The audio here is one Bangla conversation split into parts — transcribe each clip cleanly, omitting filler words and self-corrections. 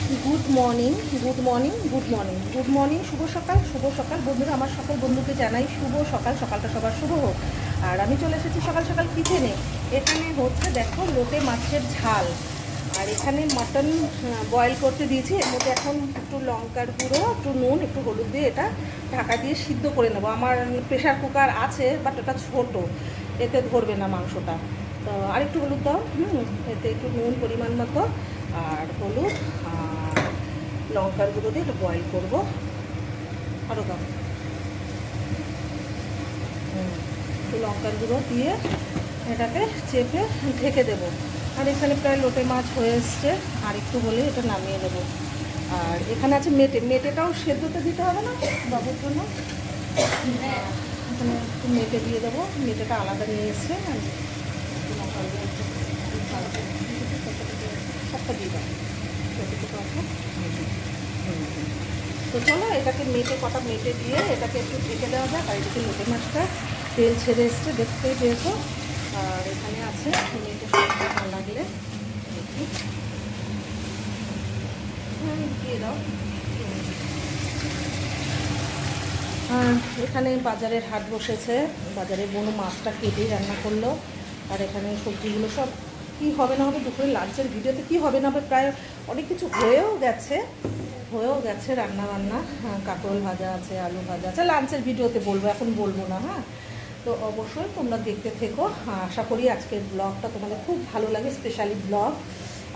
Good morning, good morning, good morning, good morning. শুভ সকাল, শুভ সকাল বন্ধুরা। আমার সকল বন্ধুকে জানাই শুভ সকাল। সকালটা সবার শুভ হোক। আর আমি চলে এসেছি সকাল সকাল কিচেনে। এখানে হচ্ছে দেখো লোটে মাছের ঝাল, আর এখানে মাটন বয়েল করতে দিয়েছি। এর মধ্যে এখন একটু লঙ্কার গুঁড়ো, একটু নুন, একটু হলুদ দিয়ে এটা ঢাকা দিয়ে সিদ্ধ করে নেবো। আমার প্রেশার কুকার আছে, বাট ওটা ছোটো, এতে ধরবে না মাংসটা। তো আর একটু হলুদ দাও, এতে একটু নুন পরিমাণ মতো, আর হলুদ আর লঙ্কার গুঁড়ো দিয়ে একটু বয়েল করবো। আরও দাও, একটু লঙ্কার গুঁড়ো দিয়ে এটাকে চেপে ঢেকে দেবো। আর এখানে প্রায় লোটে মাছ হয়ে এসছে, আর একটু হলে এটা নামিয়ে নেবো। আর এখানে আছে মেটে, মেটেটাও সেদ্ধতে দিতে হবে না বাবুর জন্য, এখানে একটু মেটে দিয়ে দেবো। মেটেটা আলাদা নিয়ে এসছে, সবটা দিয়ে দেবো। তো চলো এটাকে মেটে, কটা মেটে দিয়ে এটাকে একটু ঢেকে দেওয়া যাক। আর এদিকে লোটে মাছটা তেল ছেড়ে এসছে, দেখতেই পেয়েছো। আর এখানে আছে মেটে ভালো লাগলে দেখি দিয়ে দাও। আর এখানে বাজারের হাট বসেছে, বাজারে বনু মাছটা কেটেই রান্না করলো। আর এখানে সবজিগুলো সব কী হবে না হবে দুপুরে লাঞ্চের ভিডিওতে কী হবে না হবে প্রায় অনেক কিছু হয়েও গেছে রান্না বান্না। হ্যাঁ, কাঁকরোল ভাজা আছে, আলু ভাজা আছে, লাঞ্চের ভিডিওতে বলবো, এখন বলবো না। হ্যাঁ, তো অবশ্যই তোমরা দেখতে থেকো। আশা করি আজকের ব্লগটা তোমাদের খুব ভালো লাগে, স্পেশালি ব্লগ।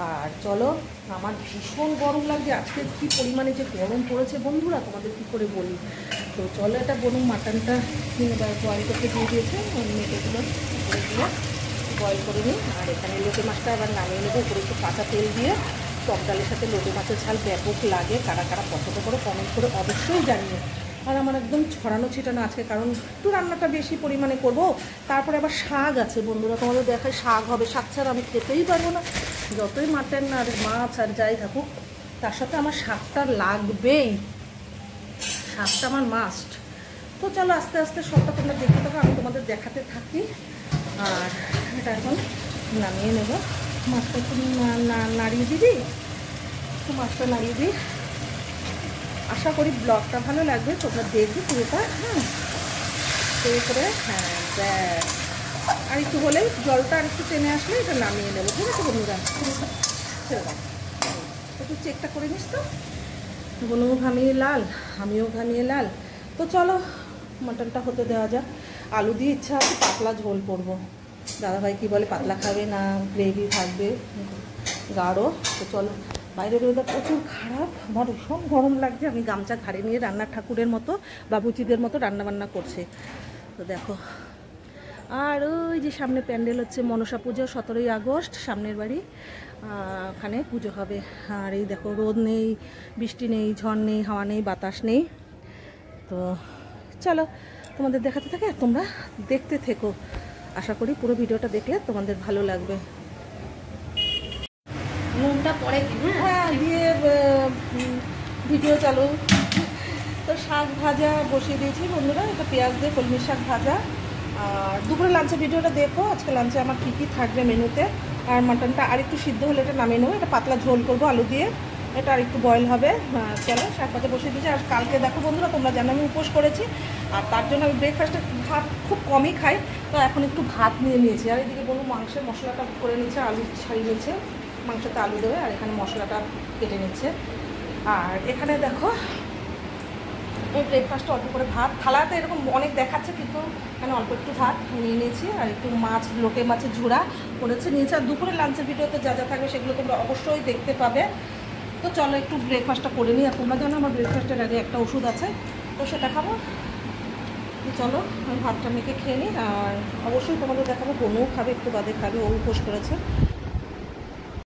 আর চলো, আমার ভীষণ গরম লাগছে আজকে, কী পরিমাণে যে গরম পড়েছে বন্ধুরা, তোমাদের কী করে বলি। তো চলো, এটা বলুন মাটনটা বয়েল করতে দিয়ে দিয়েছে, মেটেগুলো করে দিয়ে বয়েল করে নিই। আর এখানে লোটে মাছটা আবার নামিয়ে নেবো, উপরে একটু কাঁচা তেল দিয়ে। টক ডালের সাথে লোটে মাছের ঝাল ব্যাপক লাগে, কারা কারা পছন্দ করো কমেন্ট করে অবশ্যই জানিও। আর আমার একদম ছড়ানো ছিটানো আছে, কারণ একটু রান্নাটা বেশি পরিমাণে করব। তারপরে আবার শাক আছে বন্ধুরা, তোমাদের দেখায় শাক হবে, শাক ছাড়া আমি খেতেই পারবো না। যতই মাটন আর মাছ আর যাই থাকুক, তার সাথে আমার শাকটা লাগবেই, শাকটা আমার মাস্ট। তো চলো আস্তে আস্তে সবটা তোমরা দেখতে থাকো, আমি তোমাদের দেখাতে থাকি। আর এটা এখন নামিয়ে নেব। মাছটা একটু নাড়িয়ে দিবি, একটু মাছটা নাড়িয়ে দিই। আশা করি ব্লগটা ভালো লাগবে, তোমরা দেখবে পুরোটা। হ্যাঁ, সেই করে হ্যাঁ ব্যাস। আর একটু হলেই জলটা আর একটু টেনে আসলে এটা নামিয়ে নেবো। ঠিক আছে বন্ধুরা, ছেড়ে দাও, একটু চেকটা করে নিস। তো বনুও ঘামিয়ে লাল, আমিও ঘামিয়ে লাল। তো চলো মাটনটা হতে দেওয়া যাক। আলু দিয়ে ইচ্ছা আছে পাতলা ঝোল করবো। দাদাভাই কি বলে, পাতলা খাবে না গ্রেভি থাকবে গাঢ়। তো চলো, বাইরের ওয়েদার প্রচুর খারাপ, আমার ভীষণ গরম লাগছে। আমি গামছা ঘাড়ে নিয়ে রান্নার ঠাকুরের মতো, বাবুচিদের মতো রান্নাবান্না করছে। তো দেখো, আর ওই যে সামনে প্যান্ডেল হচ্ছে মনসা পুজো, 17ই আগস্ট সামনের বাড়ি, ওখানে পুজো হবে। আর এই দেখো, রোদ নেই, বৃষ্টি নেই, ঝড় নেই, হাওয়া নেই, বাতাস নেই। তো চলো তোমাদের দেখাতে থাকে, তোমরা দেখতে থেকো। আশা করি পুরো ভিডিওটা দেখলে তোমাদের ভালো লাগবে। নুনটা পরে দিন, হ্যাঁ দিয়ে ভিডিও চালু। তো শাক ভাজা বসিয়ে দিয়েছি বন্ধুরা, এটা পেঁয়াজ দিয়ে কলমি শাক ভাজা। আর দুপুরে লাঞ্চের ভিডিওটা দেখো, আজকে লাঞ্চে আমার কী কী থাকবে মেনুতে। আর মাটনটা আর একটু সিদ্ধ হলে এটা নামিয়ে নেবো, এটা পাতলা ঝোল করবো আলু দিয়ে, এটা আর একটু বয়েল হবে। চলো শাক ভাজা বসিয়ে দিয়েছি। আর কালকে দেখো বন্ধুরা, তোমরা জানো আমি উপোস করেছি, আর তার জন্য আমি ব্রেকফাস্টে ভাত খুব কমই খাই। তো এখন একটু ভাত নিয়ে নিয়েছি। আর এদিকে বলুন মাংসের মশলাটা করে নিচ্ছে, আলু ছাড়িয়ে নিচ্ছে, মাংসতে আলু দেবে, আর এখানে মশলাটা কেটে নিচ্ছে। আর এখানে দেখো এই ব্রেকফাস্টে অল্প করে ভাত, থালাতে এরকম অনেক দেখাচ্ছে কিন্তু এখানে অল্প একটু ভাত নিয়ে নিয়েছি। আর একটু মাছ, লোটে মাছের ঝুড়া করেছে নিয়েছে। আর দুপুরে লাঞ্চের ভিডিওতে যা যা থাকবে সেগুলো তোমরা অবশ্যই দেখতে পাবে। তো চলো একটু ব্রেকফাস্টটা করে নিই। আর তোমরা জানো আমার ব্রেকফাস্টের আগে একটা ওষুধ আছে, তো সেটা খাবো। চলো আমি ভাতটা মেখে খেয়ে নিই। আর অবশ্যই তোমাদের দেখাবো, বনুও খাবে, একটু বাদে খাবে, ও উপোস করেছে।